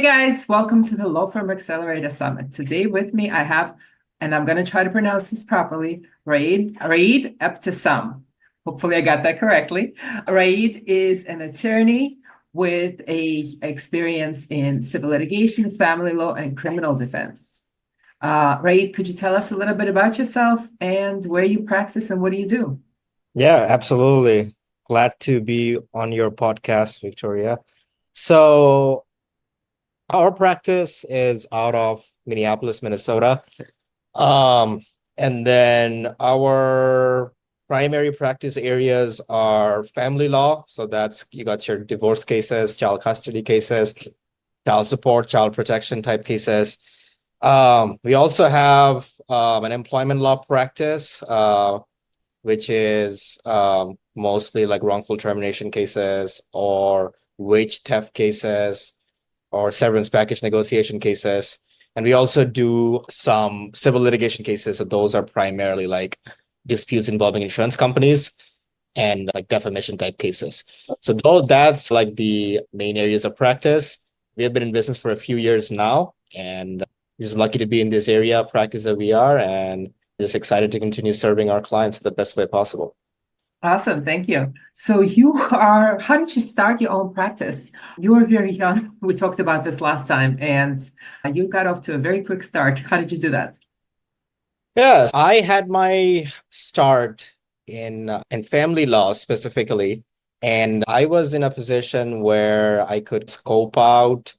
guys, welcome to the Law Firm Accelerator Summit. Today with me I have, and I'm going to try to pronounce this properly, Rayeed Ibtesam. Hopefully I got that correctly. Rayeed is an attorney with a experience in civil litigation, family law, and criminal defense. Rayeed, could you tell us a little bit about yourself and where you practice and what do you do? Yeah, absolutely. Glad to be on your podcast, Victoria. So, our practice is out of Minneapolis, Minnesota. Um, and then our primary practice areas are family law. So that's you got your divorce cases, child custody cases, child support, child protection type cases. We also have an employment law practice, which is mostly like wrongful termination cases or wage theft cases or severance package negotiation cases. And we also do some civil litigation cases. So those are primarily like disputes involving insurance companies and like defamation type cases. So that's like the main areas of practice. We have been in business for a few years now, and we're just lucky to be in this area of practice that we are, and just excited to continue serving our clients the best way possible. Awesome, thank you. How did you start your own practice? You were very young. We talked about this last time, and you got off to a very quick start. How did you do that? Yes, I had my start in family law specifically, and I was in a position where I could scope out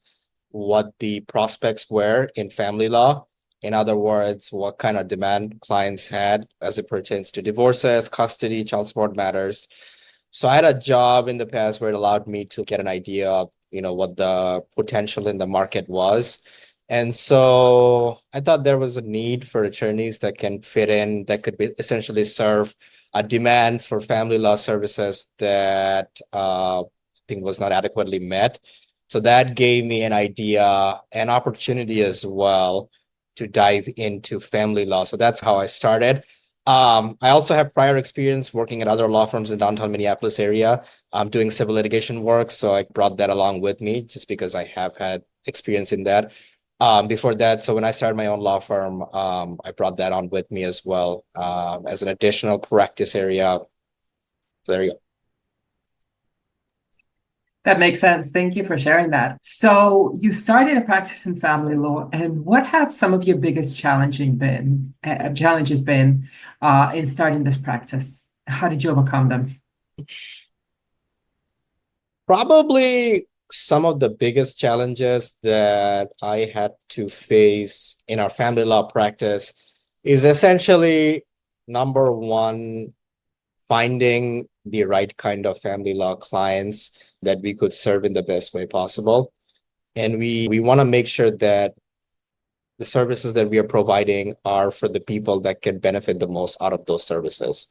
what the prospects were in family law. In other words, what kind of demand clients had as it pertains to divorces, custody, child support matters. So I had a job in the past where it allowed me to get an idea of, what the potential in the market was. And so I thought there was a need for attorneys that can fit in, that could essentially serve a demand for family law services that I think was not adequately met. So that gave me an idea, an opportunity as well to dive into family law. So that's how I started. I also have prior experience working at other law firms in downtown Minneapolis area, doing civil litigation work. So I brought that along with me just because I have had experience in that. Before that, so when I started my own law firm, I brought that on with me as well, as an additional practice area. So there you go. That makes sense. Thank you for sharing that. So you started a practice in family law, and what have some of your biggest challenges been in starting this practice? How did you overcome them? Probably some of the biggest challenges that I had to face in our family law practice is essentially number one, finding the right kind of family law clients that we could serve in the best way possible. And we want to make sure that the services that we are providing are for the people that can benefit the most out of those services.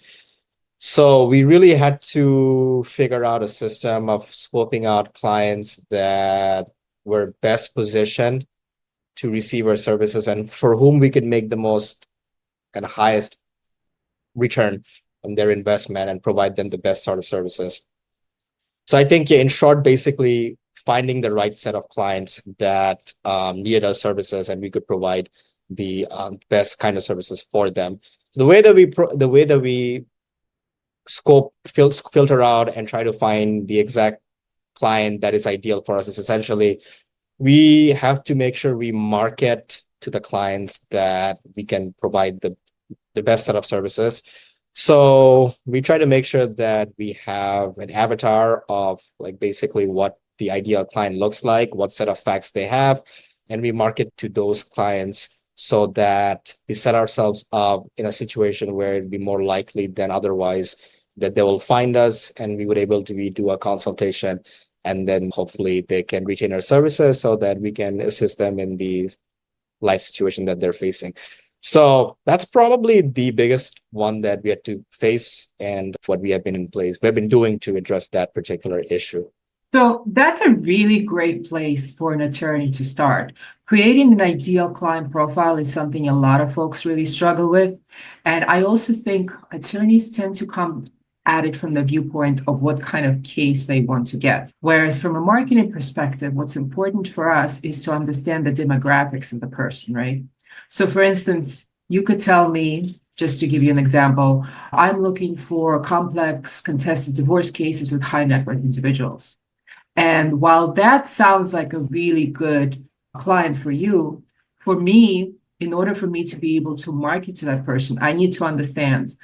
So we really had to figure out a system of scoping out clients that were best positioned to receive our services and for whom we could make the most and highest return on their investment and provide them the best sort of services. So I think, yeah, in short, basically finding the right set of clients that needed our services and we could provide the best kind of services for them. So the way that we filter out and try to find the exact client that is ideal for us is essentially we have to make sure we market to the clients that we can provide the best set of services. So we try to make sure that we have an avatar of like basically what the ideal client looks like, what set of facts they have, and we market to those clients so that we set ourselves up in a situation where it'd be more likely than otherwise that they will find us and we would able to do a consultation, and then hopefully they can retain our services so that we can assist them in the life situation that they're facing. So that's probably the biggest one that we had to face and what we've been doing to address that particular issue. So that's a really great place for an attorney to start. Creating an ideal client profile is something a lot of folks really struggle with. And I also think attorneys tend to come at it from the viewpoint of what kind of case they want to get. Whereas from a marketing perspective, what's important for us is to understand the demographics of the person, right? So for instance, you could tell me, just to give you an example, I'm looking for complex contested divorce cases with high net worth individuals. And while that sounds like a really good client for you, for me, in order for me to be able to market to that person, I need to understand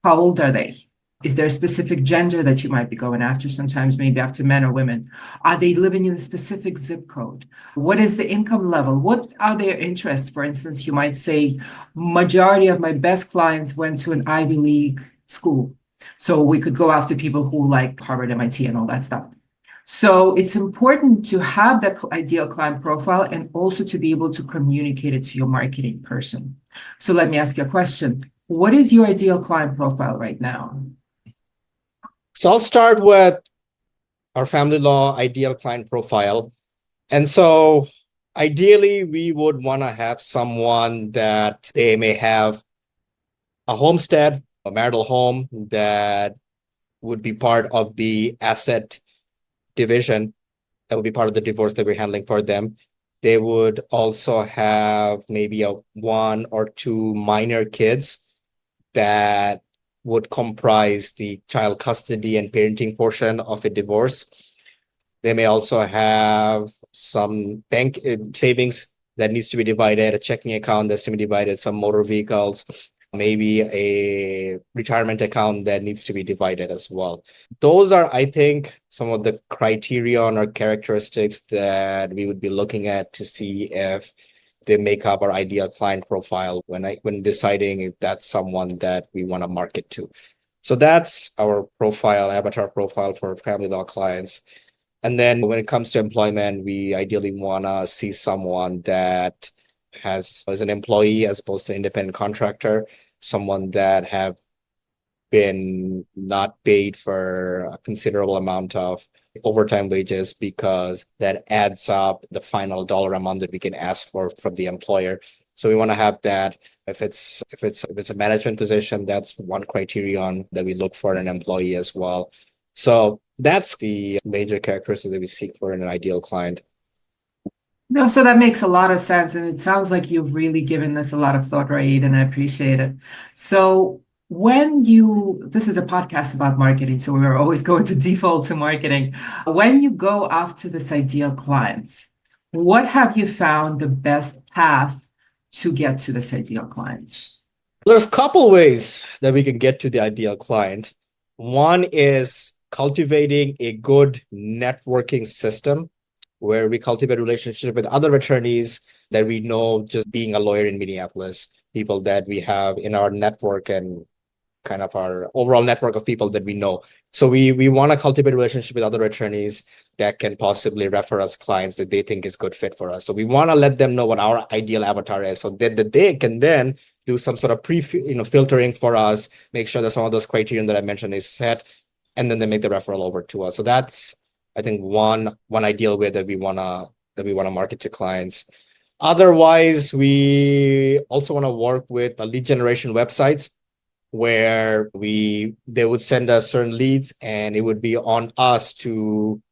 how old are they? Is there a specific gender that you might be going after? Sometimes maybe after men or women. Are they living in a specific zip code? What is the income level? What are their interests? For instance, you might say, majority of my best clients went to an Ivy League school. So we could go after people who like Harvard, MIT, and all that stuff. So it's important to have that ideal client profile and also to be able to communicate it to your marketing person. So let me ask you a question. What is your ideal client profile right now? So I'll start with our family law ideal client profile. And so ideally, we would want to have someone that they may have a homestead, a marital home that would be part of the asset division, that would be part of the divorce that we're handling for them. They would also have maybe a one or two minor kids that would comprise the child custody and parenting portion of a divorce. They may also have some bank savings that needs to be divided, a checking account that's to be divided, some motor vehicles, maybe a retirement account that needs to be divided as well. Those are, I think, some of the criterion or characteristics that we would be looking at to see if they make up our ideal client profile when deciding if that's someone that we want to market to. So that's our profile, avatar profile for family law clients. And then when it comes to employment, we ideally want to see someone that is an employee as opposed to an independent contractor, someone that have been not paid for a considerable amount of overtime wages, because that adds up the final dollar amount that we can ask for from the employer. So we want to have that. If it's a management position, that's one criterion that we look for in an employee as well. So that's the major characteristics that we seek for in an ideal client. No, so that makes a lot of sense. And it sounds like you've really given this a lot of thought, Rayeed, and I appreciate it. So this is a podcast about marketing, so we're always going to default to marketing. When you go after this ideal clients, what have you found the best path to get to this ideal client? There's a couple ways that we can get to the ideal client. One is cultivating a good networking system where we cultivate a relationship with other attorneys that we know, just being a lawyer in Minneapolis, people that we have in our network and kind of our overall network of people that we know. So we want to cultivate a relationship with other attorneys that can possibly refer us clients that they think is good fit for us. So we want to let them know what our ideal avatar is, so that they can then do some sort of filtering for us, make sure that some of those criteria that I mentioned is set, and then they make the referral over to us. So that's, I think, one ideal way that we wanna market to clients. Otherwise, we also want to work with lead generation websites where they would send us certain leads, and it would be on us to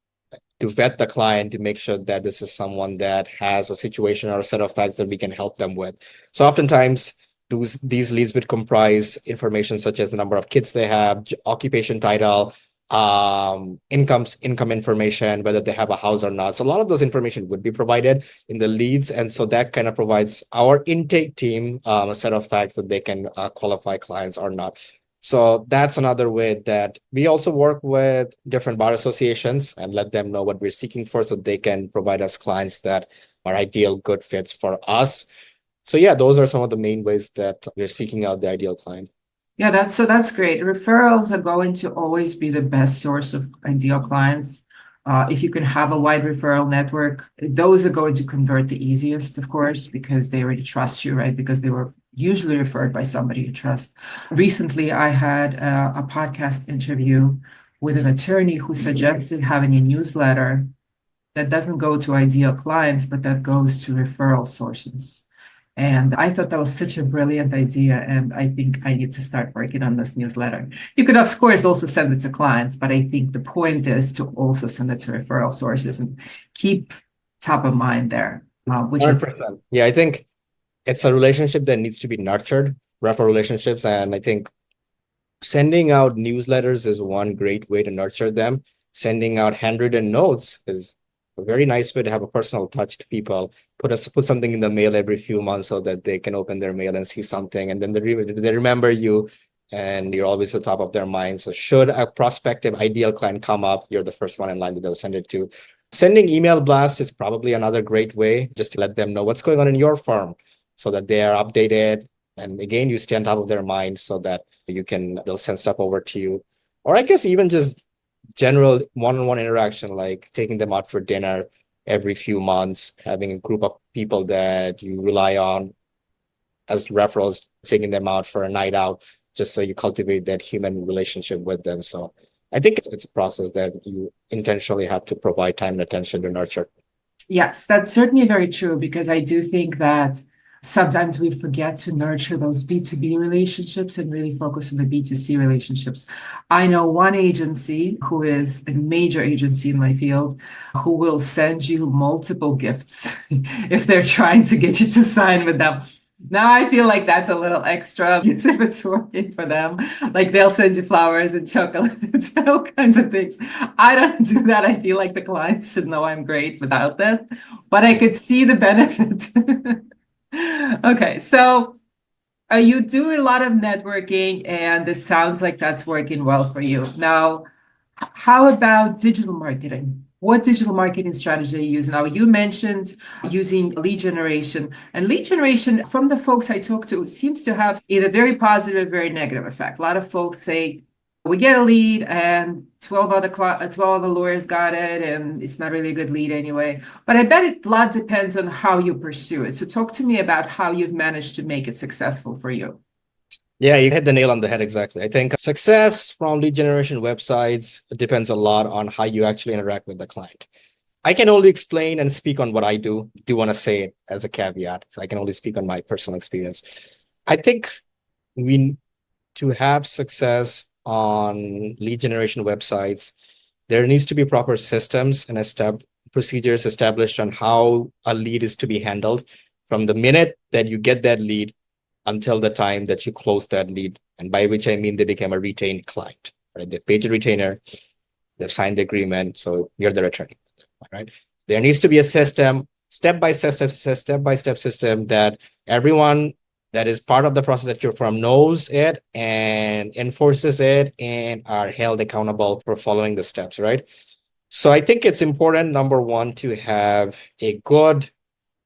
vet the client to make sure that this is someone that has a situation or a set of facts that we can help them with. So oftentimes these leads would comprise information such as the number of kids they have, occupation title, income information, whether they have a house or not. So a lot of those information would be provided in the leads. And so that kind of provides our intake team a set of facts that they can qualify clients or not. So that's another way that we also work with different bar associations and let them know what we're seeking for, so they can provide us clients that are ideal, good fits for us. So yeah, those are some of the main ways that we're seeking out the ideal client. Yeah, that's great. Referrals are going to always be the best source of ideal clients. If you can have a wide referral network, those are going to convert the easiest, of course, because they already trust you, right? Because they were usually referred by somebody you trust. Recently, I had a podcast interview with an attorney who suggested having a newsletter that doesn't go to ideal clients, but that goes to referral sources. And I thought that was such a brilliant idea. And I think I need to start working on this newsletter. You could, of course, also send it to clients, but I think the point is to also send it to referral sources and keep top of mind there, which I think. 100%. Yeah, I think it's a relationship that needs to be nurtured, referral relationships. And I think sending out newsletters is one great way to nurture them. Sending out handwritten notes is a very nice way to have a personal touch to people. Put something in the mail every few months so that they can open their mail and see something, and then they remember you, and you're always at the top of their mind. So should a prospective ideal client come up, you're the first one in line that they'll send it to. Sending email blasts is probably another great way just to let them know what's going on in your firm so that they are updated. And again, you stay on top of their mind so that they'll send stuff over to you. Or I guess even just general one-on-one interaction, like taking them out for dinner every few months, having a group of people that you rely on as referrals, taking them out for a night out, just so you cultivate that human relationship with them. So I think it's a process that you intentionally have to provide time and attention to nurture. Yes, that's certainly very true because I do think that sometimes we forget to nurture those B2B relationships and really focus on the B2C relationships. I know one agency who is a major agency in my field who will send you multiple gifts if they're trying to get you to sign with them. Now I feel like that's a little extra because if it's working for them, like they'll send you flowers and chocolates, all kinds of things. I don't do that. I feel like the clients should know I'm great without that, but I could see the benefit. Okay, so you do a lot of networking, and it sounds like that's working well for you. Now, how about digital marketing? What digital marketing strategy do you use? Now, you mentioned using lead generation, and lead generation from the folks I talk to seems to have either very positive or very negative effect. A lot of folks say, we get a lead and 12 other lawyers got it, and it's not really a good lead anyway. But I bet a lot depends on how you pursue it. So talk to me about how you've managed to make it successful for you. Yeah, you hit the nail on the head exactly. I think success from lead generation websites depends a lot on how you actually interact with the client. I can only explain and speak on what I do want to say it as a caveat. So I can only speak on my personal experience. I think we to have success on lead generation websites, there needs to be proper systems and procedures established on how a lead is to be handled from the minute that you get that lead until the time that you close that lead. And by which I mean they become a retained client, right? They paid a retainer, they've signed the agreement, so you're their attorney, right? There needs to be a system, step-by-step system that everyone that is part of the process at your firm knows it and enforces it and are held accountable for following the steps, right? So I think it's important, number one, to have a good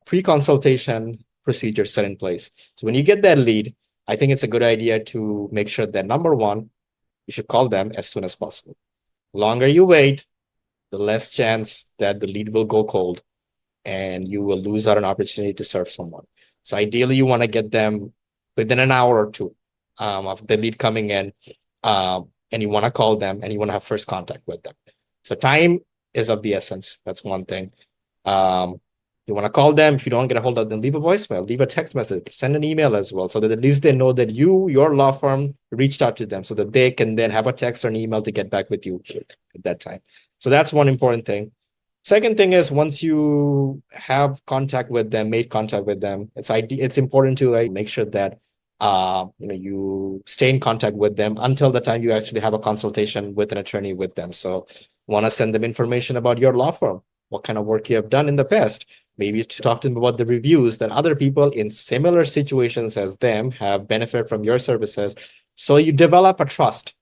pre-consultation procedure set in place. So when you get that lead, I think it's a good idea to make sure that number one, you should call them as soon as possible. The longer you wait, the less chance that the lead will go cold and you will lose out an opportunity to serve someone. So ideally, you want to get them within an hour or two of the lead coming in, and you want to call them and you want to have first contact with them. So time is of the essence. That's one thing. You want to call them. If you don't get a hold of them, leave a voicemail, leave a text message, send an email as well, so that at least they know that your law firm, reached out to them so that they can then have a text or an email to get back with you at that time. So that's one important thing. Second thing is once you have contact with them, made contact with them, it's important to make sure that you stay in contact with them until the time you actually have a consultation with an attorney with them. So want to send them information about your law firm, what kind of work you have done in the past, maybe to talk to them about the reviews that other people in similar situations as them have benefited from your services. So you develop a trust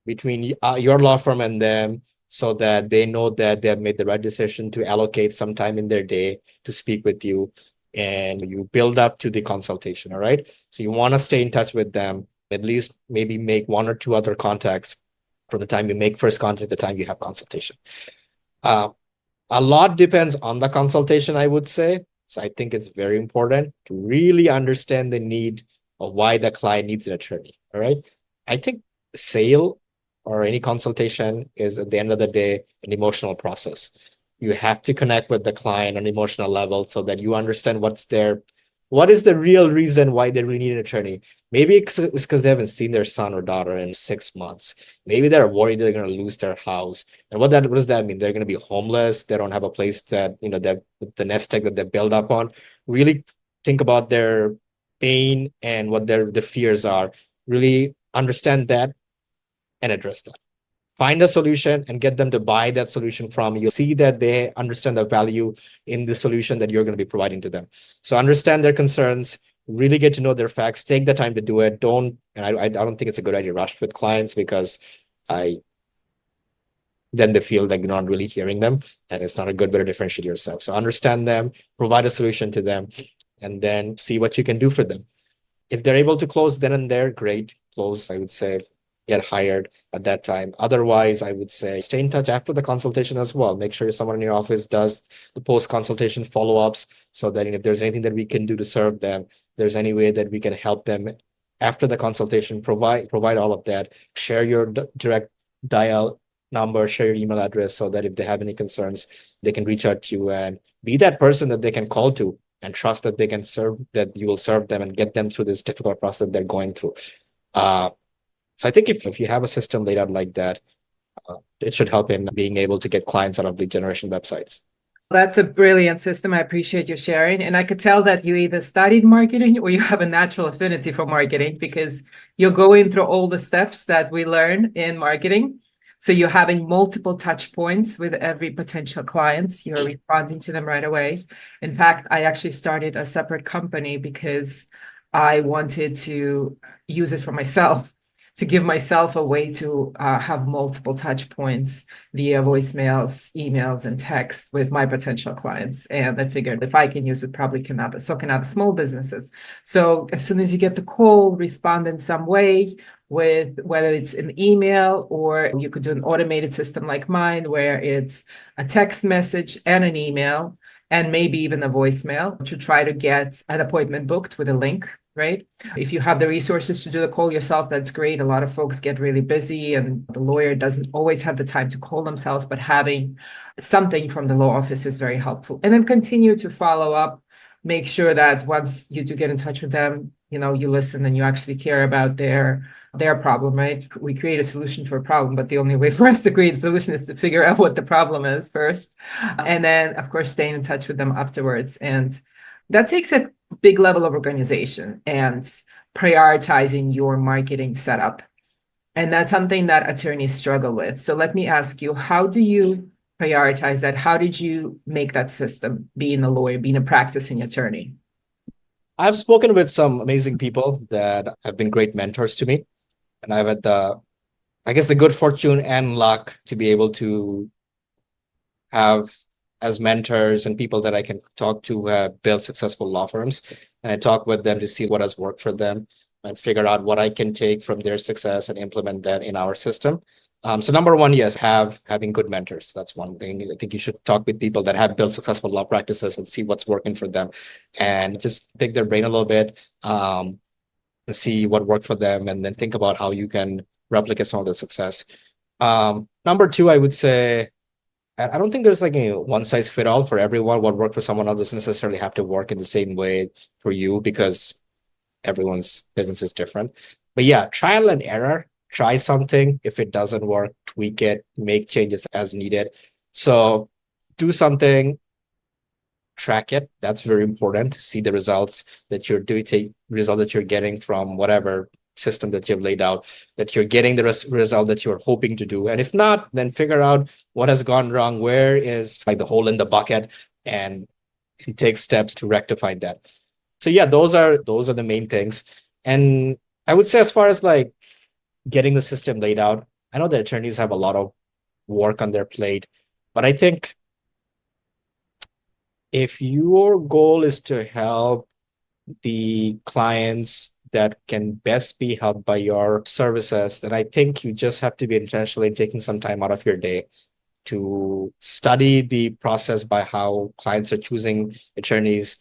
between your law firm and them, so that they know that they have made the right decision to allocate some time in their day to speak with you, and you build up to the consultation. All right. So you want to stay in touch with them, at least maybe make one or two other contacts from the time you make first contact to the time you have consultation. A lot depends on the consultation, I would say. So I think it's very important to really understand the need of why the client needs an attorney. All right. I think sale or any consultation is, at the end of the day, an emotional process. You have to connect with the client on an emotional level so that you understand what's their What is the real reason why they really need an attorney? Maybe it's because they haven't seen their son or daughter in 6 months. Maybe they're worried they're going to lose their house. And what does that mean? They're going to be homeless. They don't have a place that, that the nest egg that they build up on. Really think about their pain and what the fears are. Really understand that and address that. Find a solution and get them to buy that solution from you. See that they understand the value in the solution that you're going to be providing to them. So understand their concerns, really get to know their facts, take the time to do it. I don't think it's a good idea to rush with clients because then they feel like you're not really hearing them and it's not a good way to differentiate yourself. So understand them, provide a solution to them, and then see what you can do for them. If they're able to close then and there, great. Close, I would say, get hired at that time. Otherwise, I would say stay in touch after the consultation as well. Make sure someone in your office does the post-consultation follow-ups so that if there's anything that we can do to serve them, there's any way that we can help them after the consultation, provide all of that. Share your direct dial number, share your email address so that if they have any concerns, they can reach out to you and be that person that they can call to and trust that that you will serve them and get them through this difficult process that they're going through. So I think if you have a system laid out like that, it should help in being able to get clients out of lead generation websites. That's a brilliant system. I appreciate you sharing. And I could tell that you either studied marketing or you have a natural affinity for marketing because you're going through all the steps that we learn in marketing. So you're having multiple touch points with every potential client. You're responding to them right away. In fact, I actually started a separate company because I wanted to use it for myself, to give myself a way to have multiple touch points via voicemails, emails, and text with my potential clients. And I figured if I can use it, probably can other small businesses. So as soon as you get the call, respond in some way with whether it's an email or you could do an automated system like mine where it's a text message and an email and maybe even a voicemail to try to get an appointment booked with a link. Right? If you have the resources to do the call yourself, that's great. A lot of folks get really busy and the lawyer doesn't always have the time to call themselves, but having something from the law office is very helpful. And then continue to follow up, make sure that once you do get in touch with them, you listen and you actually care about their problem, right? We create a solution for a problem, but the only way for us to create a solution is to figure out what the problem is first. And then, of course, staying in touch with them afterwards. And that takes a big level of organization and prioritizing your marketing setup. And that's something that attorneys struggle with. So let me ask you, how do you prioritize that? How did you make that system, being a lawyer, being a practicing attorney? I've spoken with some amazing people that have been great mentors to me. And I've had the good fortune and luck to be able to have as mentors and people that I can talk to who have built successful law firms. And I talk with them to see what has worked for them and figure out what I can take from their success and implement that in our system. So number one, yes, having good mentors. That's one thing. I think you should talk with people that have built successful law practices and see what's working for them and just pick their brain a little bit and see what worked for them and then think about how you can replicate some of the success. Number two, I would say, I don't think there's like a one size fit all for everyone. What worked for someone else doesn't necessarily have to work in the same way for you because everyone's business is different. But yeah, trial and error, try something. If it doesn't work, tweak it, make changes as needed. So do something, track it. That's very important. See the results that you're doing, take result that you're getting from whatever system that you've laid out, that you're getting the result that you're hoping to do. And if not, then figure out what has gone wrong, where is like the hole in the bucket, and take steps to rectify that. So yeah, those are the main things. And I would say as far as like getting the system laid out, I know that attorneys have a lot of work on their plate, but I think if your goal is to help the clients that can best be helped by your services, then I think you just have to be intentional in taking some time out of your day to study the process by how clients are choosing attorneys,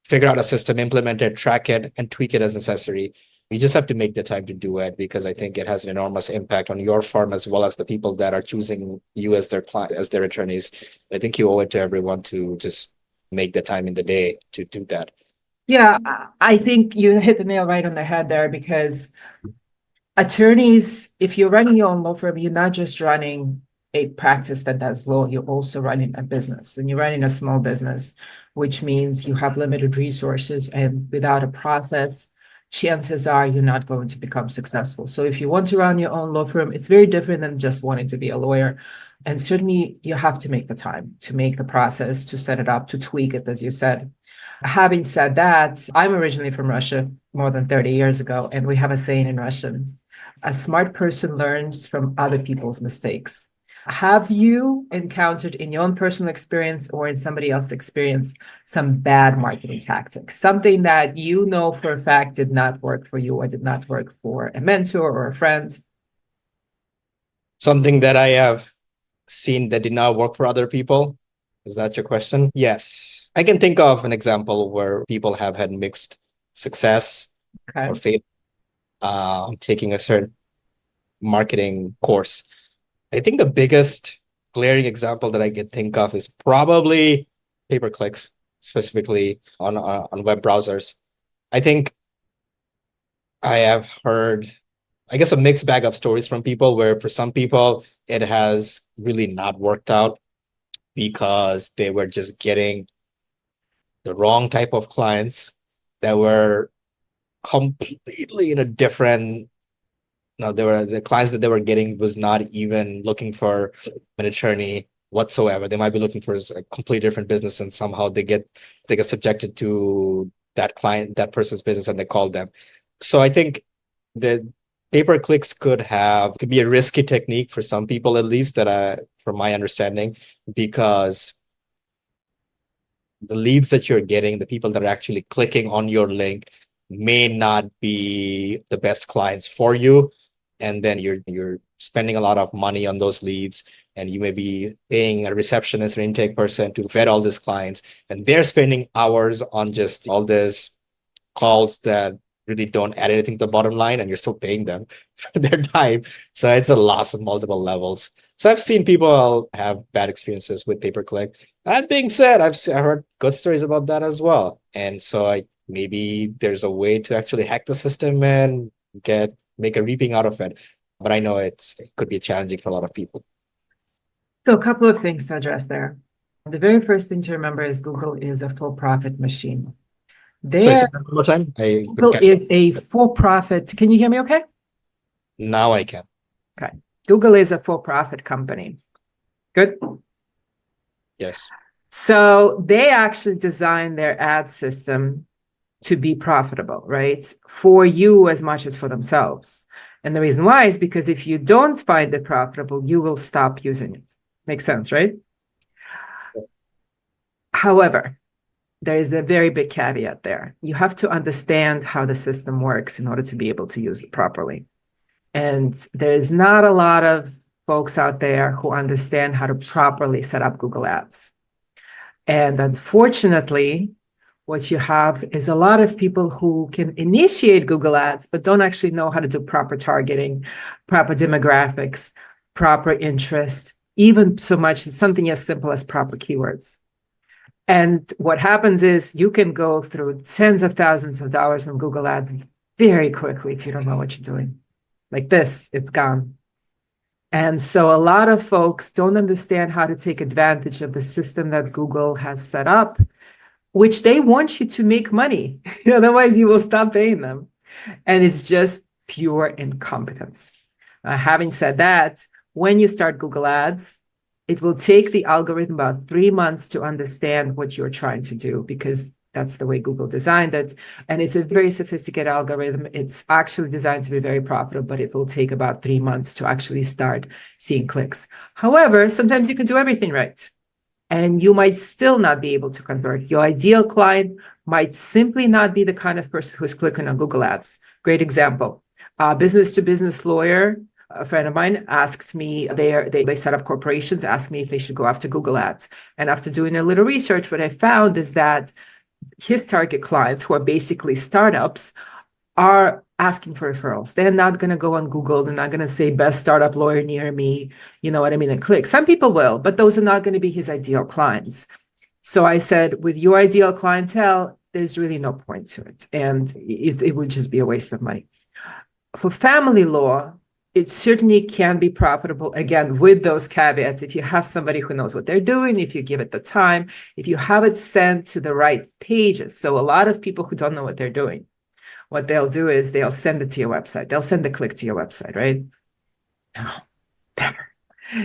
figure out a system, implement it, track it, and tweak it as necessary. You just have to make the time to do it because I think it has an enormous impact on your firm as well as the people that are choosing you as their client, as their attorneys. I think you owe it to everyone to just make the time in the day to do that. Yeah, I think you hit the nail right on the head there because attorneys, if you're running your own law firm, you're not just running a practice that does law, you're also running a business and you're running a small business, which means you have limited resources and without a process, chances are you're not going to become successful. So if you want to run your own law firm, it's very different than just wanting to be a lawyer. And certainly you have to make the time to make the process, to set it up, to tweak it, as you said. Having said that, I'm originally from Russia more than 30 years ago, and we have a saying in Russian, a smart person learns from other people's mistakes. Have you encountered in your own personal experience or in somebody else's experience some bad marketing tactics, something that you know for a fact did not work for you or did not work for a mentor or a friend? Something that I have seen that did not work for other people. Is that your question? Yes. I can think of an example where people have had mixed success Okay. or fail taking a certain marketing course. I think the biggest glaring example that I can think of is probably pay-per-clicks, specifically on web browsers. I think I have heard, I guess, a mixed bag of stories from people where for some people it has really not worked out because they were just getting the wrong type of clients that were completely in a different. No, they were the clients that they were getting was not even looking for an attorney whatsoever. They might be looking for a completely different business, and somehow they get subjected to that client, that person's business, and they call them. So I think the pay-per-clicks could be a risky technique for some people, at least from my understanding, because the leads that you're getting, the people that are actually clicking on your link may not be the best clients for you. And then you're spending a lot of money on those leads, and you may be paying a receptionist or intake person to vet all these clients, and they're spending hours on just all these calls that really don't add anything to the bottom line, and you're still paying them for their time. So it's a loss on multiple levels. So I've seen people have bad experiences with pay-per-click. That being said, I've heard good stories about that as well. And so maybe there's a way to actually hack the system and make a reaping out of it. But I know it could be challenging for a lot of people. So a couple of things to address there. The very first thing to remember is Google is a for-profit machine. Sorry, say There, that one more time. I couldn't Google catch is a that. for-profit. Can you hear me okay? Now I can. Okay. Google is a for-profit company. Good. Yes. So they actually designed their ad system to be profitable, right? For you as much as for themselves. And the reason why is because if you don't find it profitable, you will stop using it. Makes sense, right? However, there is a very big caveat there. You have to understand how the system works in order to be able to use it properly. And there's not a lot of folks out there who understand how to properly set up Google Ads. And unfortunately, what you have is a lot of people who can initiate Google Ads, but don't actually know how to do proper targeting, proper demographics, proper interest, even so much something as simple as proper keywords. And what happens is you can go through tens of thousands of dollars on Google Ads very quickly if you don't know what you're doing. Like this, it's gone. And so a lot of folks don't understand how to take advantage of the system that Google has set up, which they want you to make money. Otherwise, you will stop paying them. And it's just pure incompetence. Having said that, when you start Google Ads, it will take the algorithm about 3 months to understand what you're trying to do because that's the way Google designed it. And it's a very sophisticated algorithm. It's actually designed to be very profitable, but it will take about 3 months to actually start seeing clicks. However, sometimes you can do everything right. And you might still not be able to convert. Your ideal client might simply not be the kind of person who's clicking on Google Ads. Great example. Business to business lawyer, a friend of mine asked me, they set up corporations, asked me if they should go after Google Ads. And after doing a little research, what I found is that his target clients, who are basically startups, are asking for referrals. They're not going to go on Google. They're not going to say best startup lawyer near me, you know what I mean, and click. Some people will, but those are not going to be his ideal clients. So I said, with your ideal clientele, there's really no point to it. And it would just be a waste of money. For family law, it certainly can be profitable, again, with those caveats. If you have somebody who knows what they're doing, if you give it the time, if you have it sent to the right pages. So a lot of people who don't know what they're doing, what they'll do is they'll send it to your website. They'll send the click to your website, right? No, never.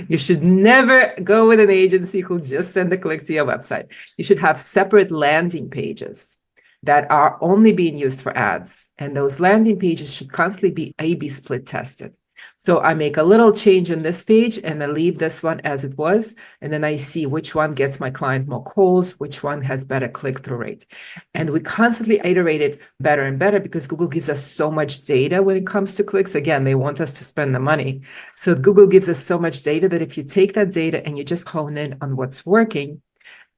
You should never go with an agency who'll just send the click to your website. You should have separate landing pages that are only being used for ads. And those landing pages should constantly be A/B split tested. So I make a little change on this page and I leave this one as it was. And then I see which one gets my client more calls, which one has better click-through rate. And we constantly iterate it better and better because Google gives us so much data when it comes to clicks. Again, they want us to spend the money. So Google gives us so much data that if you take that data and you just hone in on what's working,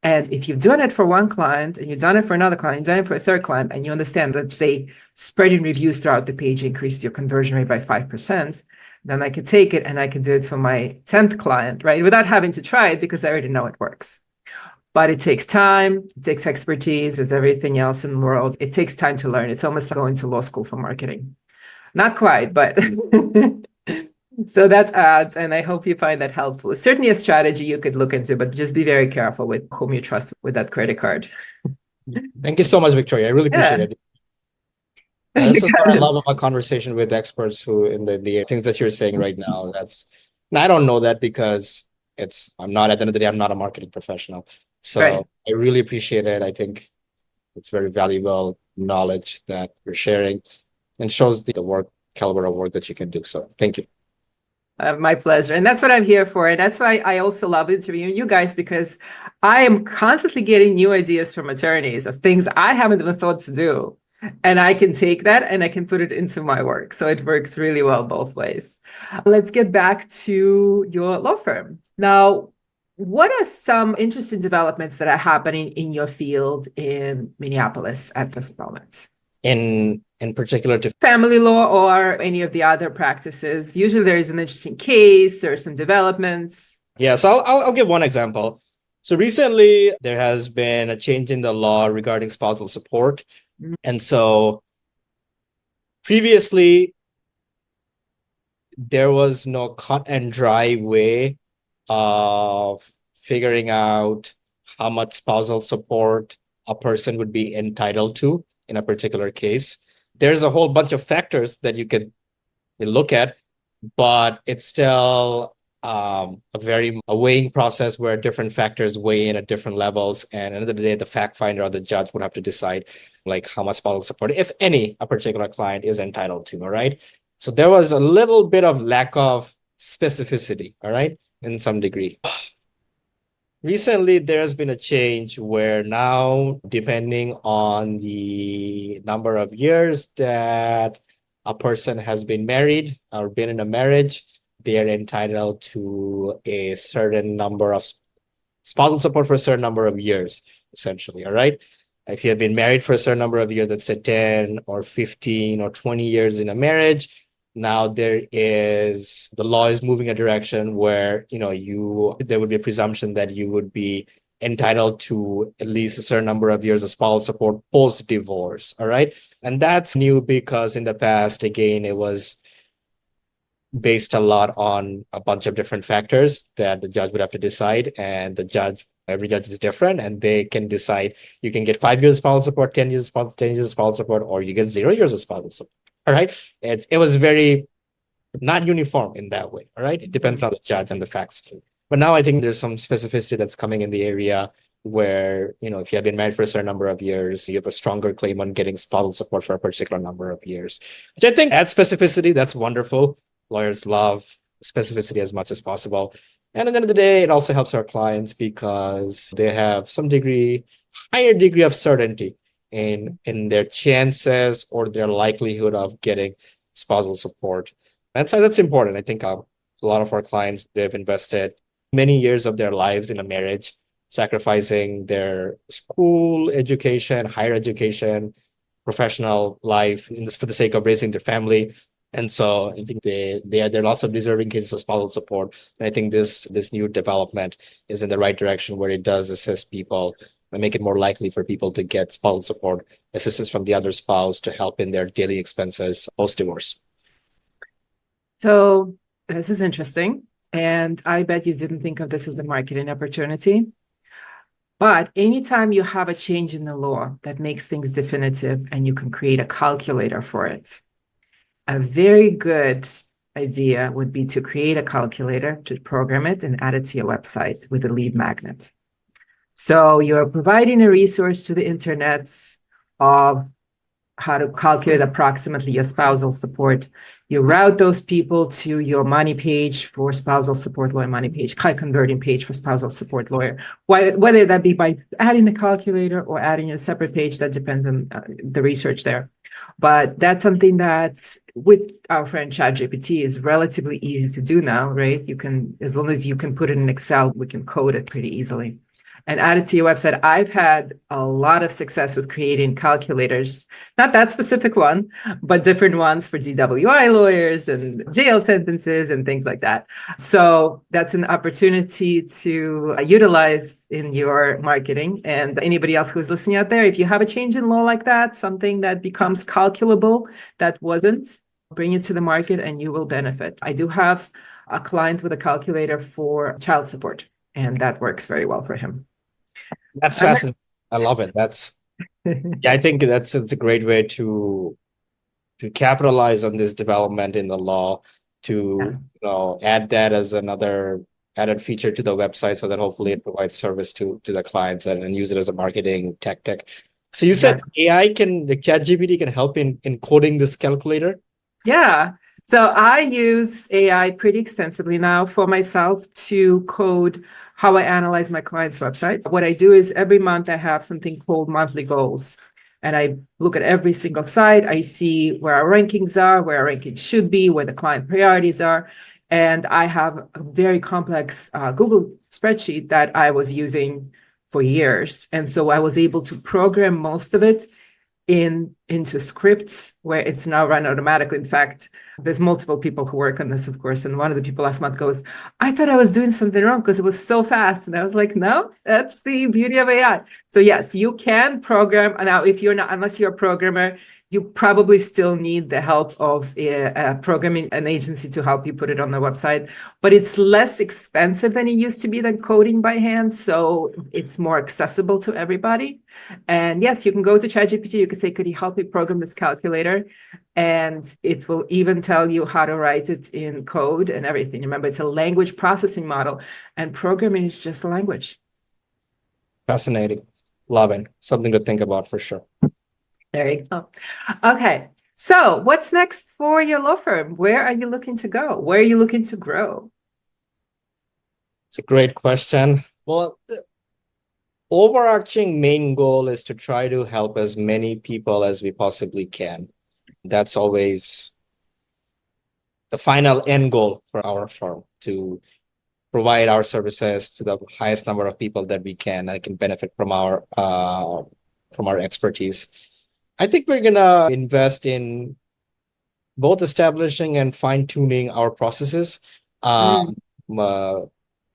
and if you've done it for one client and you've done it for another client, you've done it for a third client, and you understand, let's say, spreading reviews throughout the page increases your conversion rate by 5%, then I could take it and I could do it for my 10th client, right? Without having to try it because I already know it works. But it takes time, it takes expertise, as everything else in the world. It takes time to learn. It's almost like going to law school for marketing. Not quite, but so that's ads, and I hope you find that helpful. It's certainly a strategy you could look into, but just be very careful with whom you trust with that credit card. Thank you so much, Victoria. I really appreciate it. This is what I love about conversation with experts who in the things that you're saying right now. And I don't know that because I'm not, at the end of the day, I'm not a marketing professional. So Right. I really appreciate it. I think it's very valuable knowledge that you're sharing and shows the work caliber of work that you can do. So thank you. My pleasure. And that's what I'm here for. And that's why I also love interviewing you guys, because I am constantly getting new ideas from attorneys of things I haven't even thought to do. And I can take that and I can put it into my work. So it works really well both ways. Let's get back to your law firm. Now, what are some interesting developments that are happening in your field in Minneapolis at this moment? In particular to family law or any of the other practices? Usually there is an interesting case or some developments. Yeah, so I'll give one example. So recently there has been a change in the law regarding spousal support. And so previously there was no cut and dry way of figuring out how much spousal support a person would be entitled to in a particular case. There's a whole bunch of factors that you could look at, but it's still a weighing process where different factors weigh in at different levels. And at the end of the day, the fact finder or the judge would have to decide like how much spousal support, if any, a particular client is entitled to. All right. So there was a little bit of lack of specificity, all right, in some degree. Recently, there has been a change where now, depending on the number of years that a person has been married or been in a marriage, they are entitled to a certain number of spousal support for a certain number of years, essentially, all right? If you have been married for a certain number of years, let's say 10 or 15 or 20 years in a marriage, now the law is moving a direction where, there would be a presumption that you would be entitled to at least a certain number of years of spousal support post-divorce, all right? And that's new because in the past, again, it was based a lot on a bunch of different factors that the judge would have to decide, and every judge is different, and they can decide you can get 5 years of spousal support, 10 years of spousal support, or you get 0 years of spousal support. All right. It was very not uniform in that way. All right. It depends on the judge and the facts. But now I think there's some specificity that's coming in the area where, if you have been married for a certain number of years, you have a stronger claim on getting spousal support for a particular number of years, which I think adds specificity. That's wonderful. Lawyers love specificity as much as possible. And at the end of the day, it also helps our clients because they have higher degree of certainty in their chances or their likelihood of getting spousal support. And so that's important. I think a lot of our clients, they've invested many years of their lives in a marriage, sacrificing their school education, higher education, professional life for the sake of raising their family. And so I think there are lots of deserving cases of spousal support. And I think this new development is in the right direction where it does assist people and make it more likely for people to get spousal support assistance from the other spouse to help in their daily expenses post-divorce. So this is interesting. And I bet you didn't think of this as a marketing opportunity. But anytime you have a change in the law that makes things definitive and you can create a calculator for it, a very good idea would be to create a calculator, to program it and add it to your website with a lead magnet. So you're providing a resource to the internet of how to calculate approximately your spousal support. You route those people to your money page for spousal support lawyer money page, high converting page for spousal support lawyer. Whether that be by adding the calculator or adding a separate page, that depends on the research there. But that's something that's with our friend ChatGPT is relatively easy to do now, right? You can, as long as you can put it in Excel, we can code it pretty easily and add it to your website. I've had a lot of success with creating calculators, not that specific one, but different ones for DWI lawyers and jail sentences and things like that. So that's an opportunity to utilize in your marketing. And anybody else who's listening out there, if you have a change in law like that, something that becomes calculable that wasn't, bring it to the market and you will benefit. I do have a client with a calculator for child support, and that works very well for him. That's fascinating. I love it. Yeah, I think it's a great way to capitalize on this development in the law, to add that as another added feature to the website, so that hopefully it provides service to the clients and use it as a marketing tactic. So you said the ChatGPT can help in coding this calculator? Yeah. So I use AI pretty extensively now for myself to code how I analyze my clients' websites. What I do is every month I have something called monthly goals. And I look at every single site. I see where our rankings are, where our rankings should be, where the client priorities are. And I have a very complex Google spreadsheet that I was using for years. And so I was able to program most of it into scripts where it's now run automatically. In fact, there's multiple people who work on this, of course. And one of the people last month goes, I thought I was doing something wrong because it was so fast. And I was like, no, that's the beauty of AI. So yes, you can program. Now, if you're not, unless you're a programmer, you probably still need the help of a programming an agency to help you put it on the website, but it's less expensive than it used to be than coding by hand. So it's more accessible to everybody. And yes, you can go to ChatGPT. You can say, could you help me program this calculator? And it will even tell you how to write it in code and everything. Remember, it's a language processing model, and programming is just a language. Fascinating. Love it. Something to think about for sure. There you go. Okay. So what's next for your law firm? Where are you looking to go? Where are you looking to grow? It's a great question. Well, the overarching main goal is to try to help as many people as we possibly can. That's always the final end goal for our firm, to provide our services to the highest number of people that we can that can benefit from our expertise. I think we're gonna invest in both establishing and fine-tuning our processes at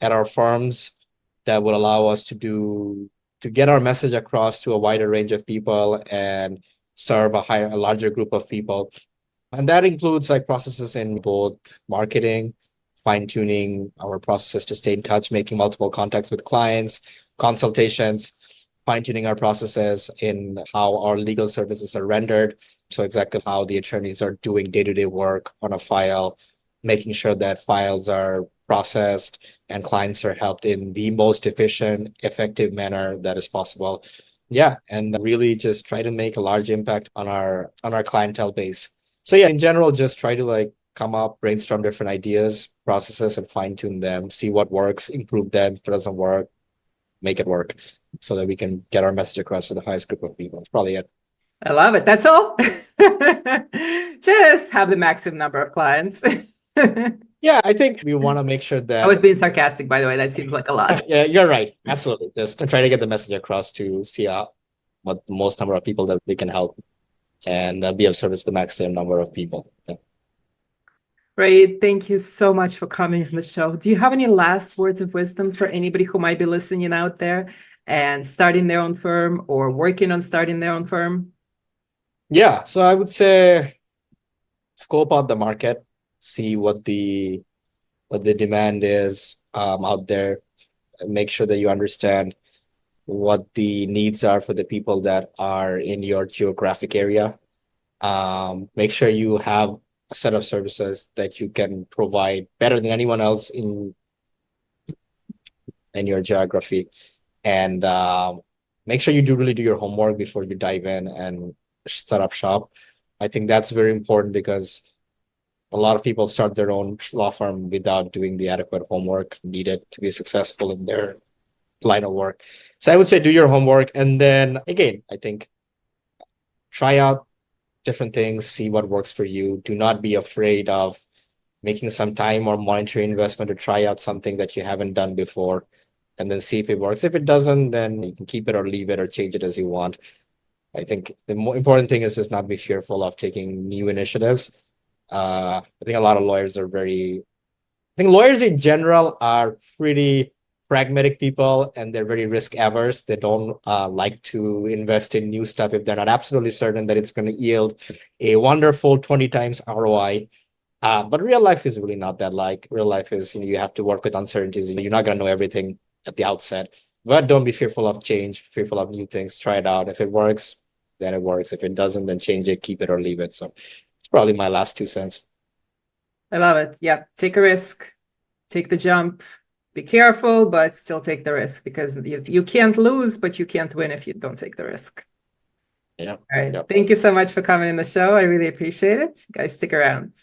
our firms that would allow us to get our message across to a wider range of people and serve a larger group of people. And that includes like processes in both marketing, fine-tuning our processes to stay in touch, making multiple contacts with clients, consultations, fine-tuning our processes in how our legal services are rendered. So exactly how the attorneys are doing day-to-day work on a file, making sure that files are processed and clients are helped in the most efficient, effective manner that is possible. Yeah, and really just try to make a large impact on our clientele base. So yeah, in general, just try to like come up, brainstorm different ideas, processes, and fine-tune them, see what works, improve them. If it doesn't work, make it work so that we can get our message across to the highest group of people. That's probably it. I love it. That's all. Just have the maximum number of clients. Yeah, I think we want to make sure that... I was being sarcastic, by the way. That seems like a lot. Yeah, you're right. Absolutely. Just try to get the message across to see what the most number of people that we can help and be of service to the maximum number of people. Yeah. Rayeed, thank you so much for coming on the show. Do you have any last words of wisdom for anybody who might be listening out there and starting their own firm or working on starting their own firm? Yeah, so I would say scope out the market, see what the demand is out there, and make sure that you understand what the needs are for the people that are in your geographic area. Make sure you have a set of services that you can provide better than anyone else in your geography, and make sure you really do your homework before you dive in and set up shop. I think that's very important because a lot of people start their own law firm without doing the adequate homework needed to be successful in their line of work. So I would say do your homework, and then again, I think try out different things, see what works for you. Do not be afraid of making some time or monetary investment to try out something that you haven't done before, and then see if it works. If it doesn't, then you can keep it or leave it or change it as you want. I think the more important thing is just not be fearful of taking new initiatives. I think a lot of lawyers are I think lawyers in general are pretty pragmatic people, and they're very risk averse. They don't like to invest in new stuff if they're not absolutely certain that it's going to yield a wonderful 20 times ROI. But real life is really not that like. Real life is, you have to work with uncertainties. You're not going to know everything at the outset. But don't be fearful of change, fearful of new things. Try it out. If it works, then it works. If it doesn't, then change it, keep it, or leave it. So it's probably my last 2 cents. I love it. Yeah, take a risk, take the jump, be careful, but still take the risk because you can't lose, but you can't win if you don't take the risk. Yeah. All right. Yep. Thank you so much for coming in the show. I really appreciate it. Guys, stick around.